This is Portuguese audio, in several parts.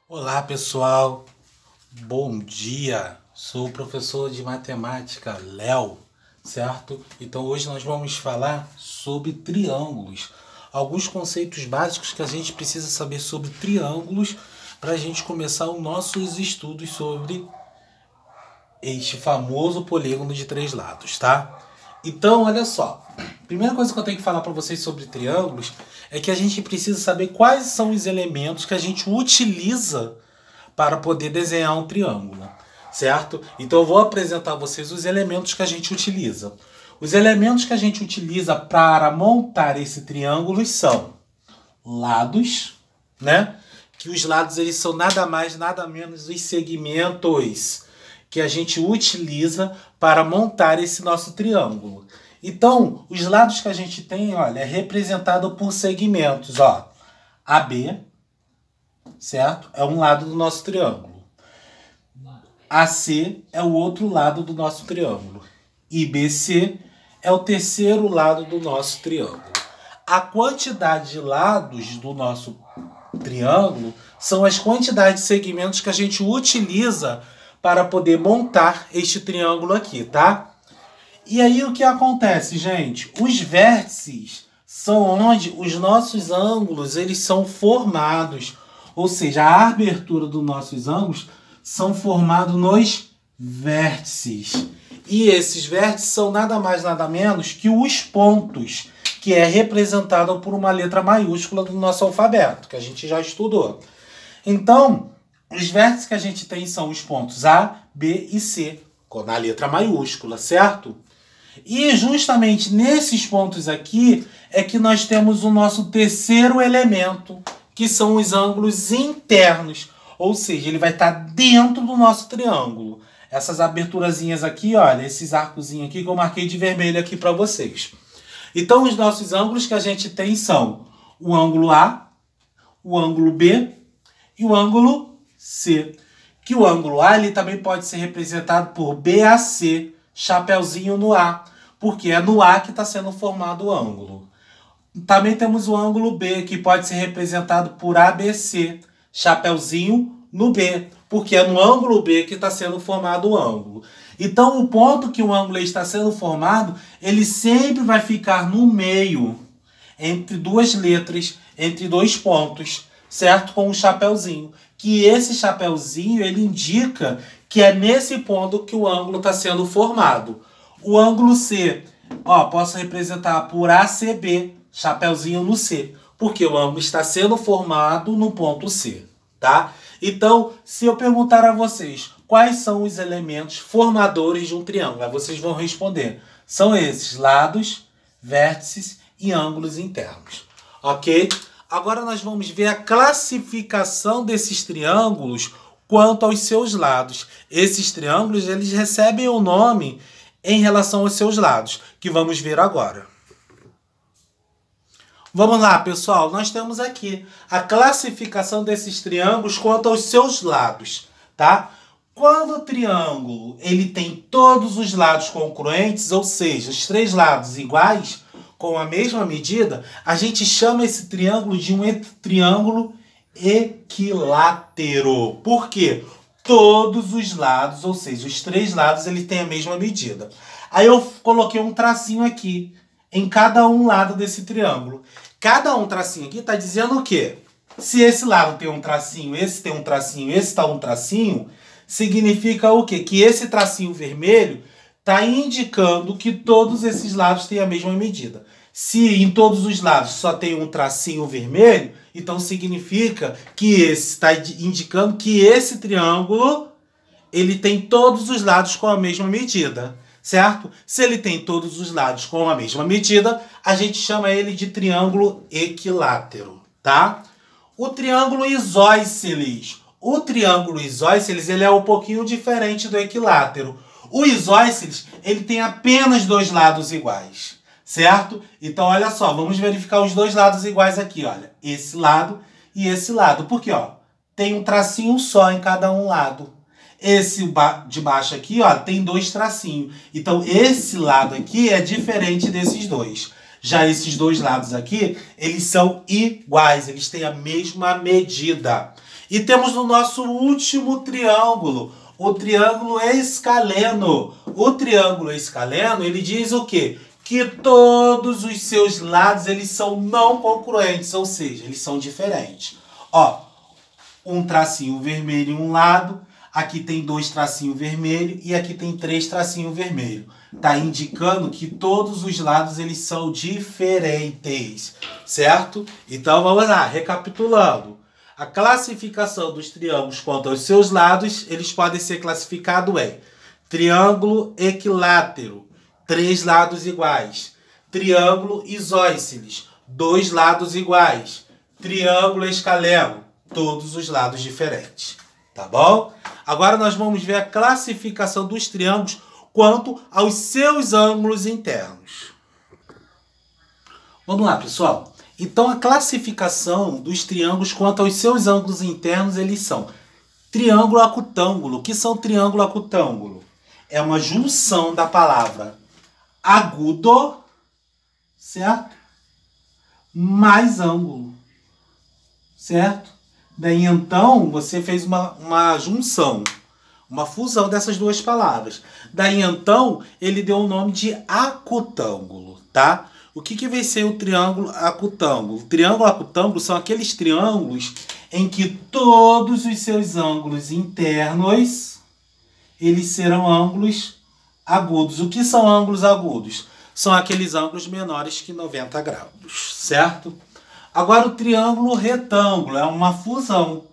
Olá pessoal, bom dia. Sou o professor de matemática Léo, certo? Então hoje nós vamos falar sobre triângulos, alguns conceitos básicos que a gente precisa saber sobre triângulos para a gente começar os nossos estudos sobre este famoso polígono de três lados, tá? Então, olha só. Primeira coisa que eu tenho que falar para vocês sobre triângulos é que a gente precisa saber quais são os elementos que a gente utiliza para poder desenhar um triângulo, certo? Então eu vou apresentar a vocês os elementos que a gente utiliza. Os elementos que a gente utiliza para montar esse triângulo são lados, né? Que os lados eles são nada mais, nada menos os segmentos que a gente utiliza para montar esse nosso triângulo. Então, os lados que a gente tem, olha, é representado por segmentos, ó. AB, certo? É um lado do nosso triângulo. AC é o outro lado do nosso triângulo. E BC é o terceiro lado do nosso triângulo. A quantidade de lados do nosso triângulo são as quantidades de segmentos que a gente utiliza para poder montar este triângulo aqui, tá? E aí o que acontece, gente? Os vértices são onde os nossos ângulos eles são formados. Ou seja, a abertura dos nossos ângulos são formados nos vértices. E esses vértices são nada mais nada menos que os pontos, que é representado por uma letra maiúscula do nosso alfabeto, que a gente já estudou. Então, os vértices que a gente tem são os pontos A, B e C, na letra maiúscula, certo? E justamente nesses pontos aqui é que nós temos o nosso terceiro elemento, que são os ângulos internos. Ou seja, ele vai estar dentro do nosso triângulo. Essas aberturazinhas aqui, olha, esses arcozinhos aqui que eu marquei de vermelho aqui para vocês. Então, os nossos ângulos que a gente tem são o ângulo A, o ângulo B e o ângulo C. Que o ângulo A ele também pode ser representado por BAC, chapeuzinho no A, porque é no A que está sendo formado o ângulo. Também temos o ângulo B, que pode ser representado por ABC, chapeuzinho no B, porque é no ângulo B que está sendo formado o ângulo. Então, o ponto que o ângulo está sendo formado, ele sempre vai ficar no meio, entre duas letras, entre dois pontos, certo? Com um chapeuzinho. Que esse chapeuzinho, ele indica que é nesse ponto que o ângulo está sendo formado. O ângulo C, ó, posso representar por ACB, chapeuzinho no C, porque o ângulo está sendo formado no ponto C, tá? Então, se eu perguntar a vocês quais são os elementos formadores de um triângulo, aí vocês vão responder. São esses, lados, vértices e ângulos internos, ok? Agora nós vamos ver a classificação desses triângulos quanto aos seus lados. Esses triângulos eles recebem o nome em relação aos seus lados, que vamos ver agora. Vamos lá, pessoal. Nós temos aqui a classificação desses triângulos quanto aos seus lados, tá? Quando o triângulo ele tem todos os lados congruentes, ou seja, os três lados iguais, com a mesma medida, a gente chama esse triângulo de um triângulo equilátero. Por quê? Todos os lados, ou seja, os três lados, ele tem a mesma medida. Aí eu coloquei um tracinho aqui, em cada um lado desse triângulo. Cada um tracinho aqui está dizendo o quê? Se esse lado tem um tracinho, esse tem um tracinho, esse está um tracinho, significa o quê? Que esse tracinho vermelho está indicando que todos esses lados têm a mesma medida. Se em todos os lados só tem um tracinho vermelho, então significa que esse está indicando que esse triângulo ele tem todos os lados com a mesma medida, certo? Se ele tem todos os lados com a mesma medida, a gente chama ele de triângulo equilátero, tá? O triângulo isósceles. O triângulo isósceles ele é um pouquinho diferente do equilátero. O isósceles ele tem apenas dois lados iguais, certo? Então, olha só, vamos verificar os dois lados iguais aqui, olha. Esse lado e esse lado. Porque, ó, tem um tracinho só em cada um lado. Esse de baixo aqui, ó, tem dois tracinhos. Então, esse lado aqui é diferente desses dois. Já esses dois lados aqui, eles são iguais, eles têm a mesma medida. E temos no nosso último triângulo, o triângulo escaleno. O triângulo escaleno, ele diz o quê? Que todos os seus lados eles são não congruentes, ou seja, eles são diferentes. Ó, um tracinho vermelho em um lado, aqui tem 2 tracinhos vermelhos e aqui tem 3 tracinhos vermelhos. Tá indicando que todos os lados eles são diferentes, certo? Então vamos lá, recapitulando. A classificação dos triângulos quanto aos seus lados, eles podem ser classificados em triângulo equilátero, 3 lados iguais. Triângulo isósceles, 2 lados iguais. Triângulo escaleno, todos os lados diferentes. Tá bom? Agora nós vamos ver a classificação dos triângulos quanto aos seus ângulos internos. Vamos lá, pessoal. Então, a classificação dos triângulos quanto aos seus ângulos internos, eles são triângulo acutângulo. O que são triângulo acutângulo? É uma junção da palavra agudo, certo? Mais ângulo, certo? Daí, então, você fez uma junção, uma fusão dessas duas palavras. Daí, então, ele deu o nome de acutângulo, tá? O que vai ser o triângulo acutângulo? O triângulo acutângulo são aqueles triângulos em que todos os seus ângulos internos, eles serão ângulos agudos. O que são ângulos agudos? São aqueles ângulos menores que 90 graus, certo? Agora, o triângulo retângulo é uma fusão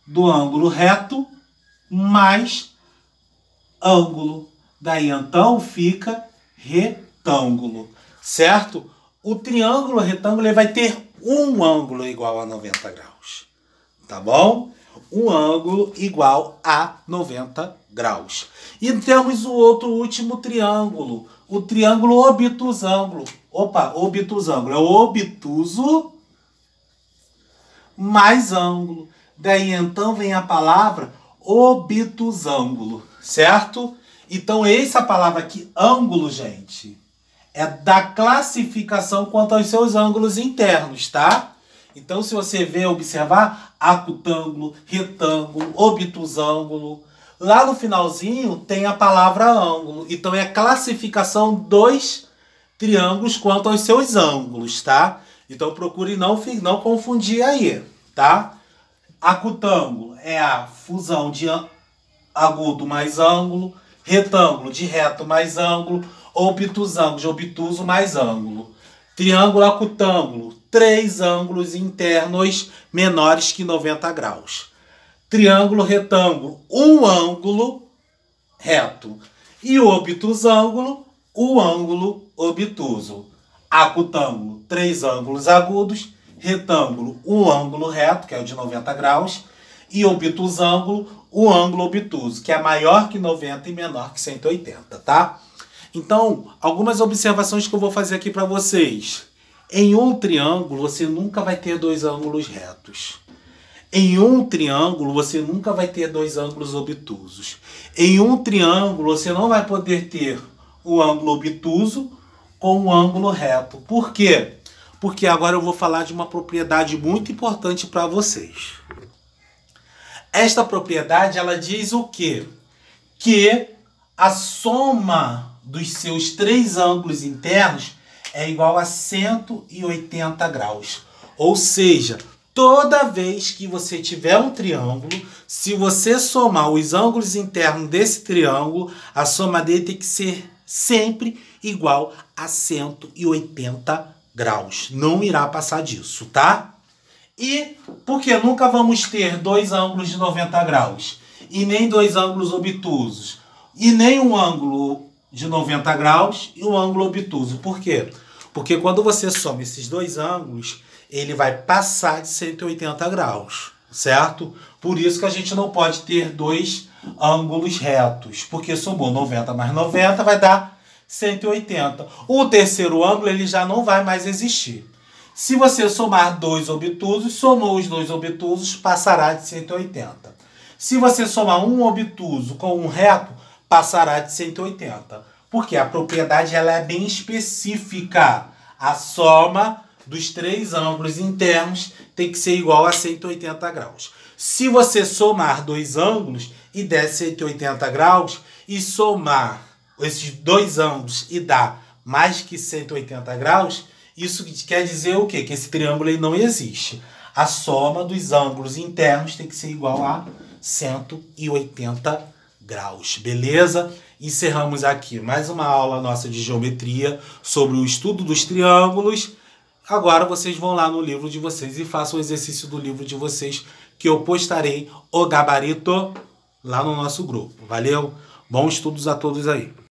do ângulo reto mais ângulo. Daí, então, fica retângulo, certo? O triângulo retângulo ele vai ter um ângulo igual a 90 graus, tá bom? Um ângulo igual a 90 graus. E temos o outro último triângulo, o triângulo obtusângulo. Opa, obtusângulo é o obtuso mais ângulo. Daí então vem a palavra obtusângulo, certo? Então essa palavra aqui, ângulo, gente, é da classificação quanto aos seus ângulos internos, tá? Então, se você ver, observar, acutângulo, retângulo, obtusângulo, lá no finalzinho tem a palavra ângulo. Então, é a classificação dos triângulos quanto aos seus ângulos, tá? Então, procure não confundir aí, tá? Acutângulo é a fusão de agudo mais ângulo, retângulo de reto mais ângulo, obtusângulo de obtuso mais ângulo. Triângulo acutângulo, 3 ângulos internos menores que 90 graus. Triângulo retângulo, um ângulo reto. E o obtusângulo, o ângulo obtuso. Acutângulo, 3 ângulos agudos. Retângulo, um ângulo reto, que é o de 90 graus. E obtusângulo, o ângulo obtuso, que é maior que 90 e menor que 180, tá? Então, algumas observações que eu vou fazer aqui para vocês. Em um triângulo, você nunca vai ter 2 ângulos retos. Em um triângulo, você nunca vai ter 2 ângulos obtusos. Em um triângulo, você não vai poder ter o ângulo obtuso com o ângulo reto. Por quê? Porque agora eu vou falar de uma propriedade muito importante para vocês. Esta propriedade, ela diz o quê? Que a soma dos seus 3 ângulos internos é igual a 180 graus. Ou seja, toda vez que você tiver um triângulo, se você somar os ângulos internos desse triângulo, a soma dele tem que ser sempre igual a 180 graus. Não irá passar disso, tá? E porque nunca vamos ter 2 ângulos de 90 graus, e nem 2 ângulos obtusos, e nem um ângulo de 90 graus e um ângulo obtuso. Por quê? Porque quando você soma esses 2 ângulos, ele vai passar de 180 graus, certo? Por isso que a gente não pode ter 2 ângulos retos, porque somou 90 mais 90 vai dar 180. O terceiro ângulo ele já não vai mais existir. Se você somar 2 obtusos, somou os 2 obtusos, passará de 180. Se você somar um obtuso com um reto, passará de 180. Porque a propriedade ela é bem específica. A soma dos 3 ângulos internos tem que ser igual a 180 graus. Se você somar dois ângulos e der 180 graus, e somar esses dois ângulos e dar mais que 180 graus, isso quer dizer o quê? Que esse triângulo aí não existe. A soma dos ângulos internos tem que ser igual a 180 graus, beleza? Encerramos aqui mais uma aula nossa de geometria sobre o estudo dos triângulos. Agora vocês vão lá no livro de vocês e façam o exercício do livro de vocês, que eu postarei o gabarito lá no nosso grupo. Valeu? Bons estudos a todos aí.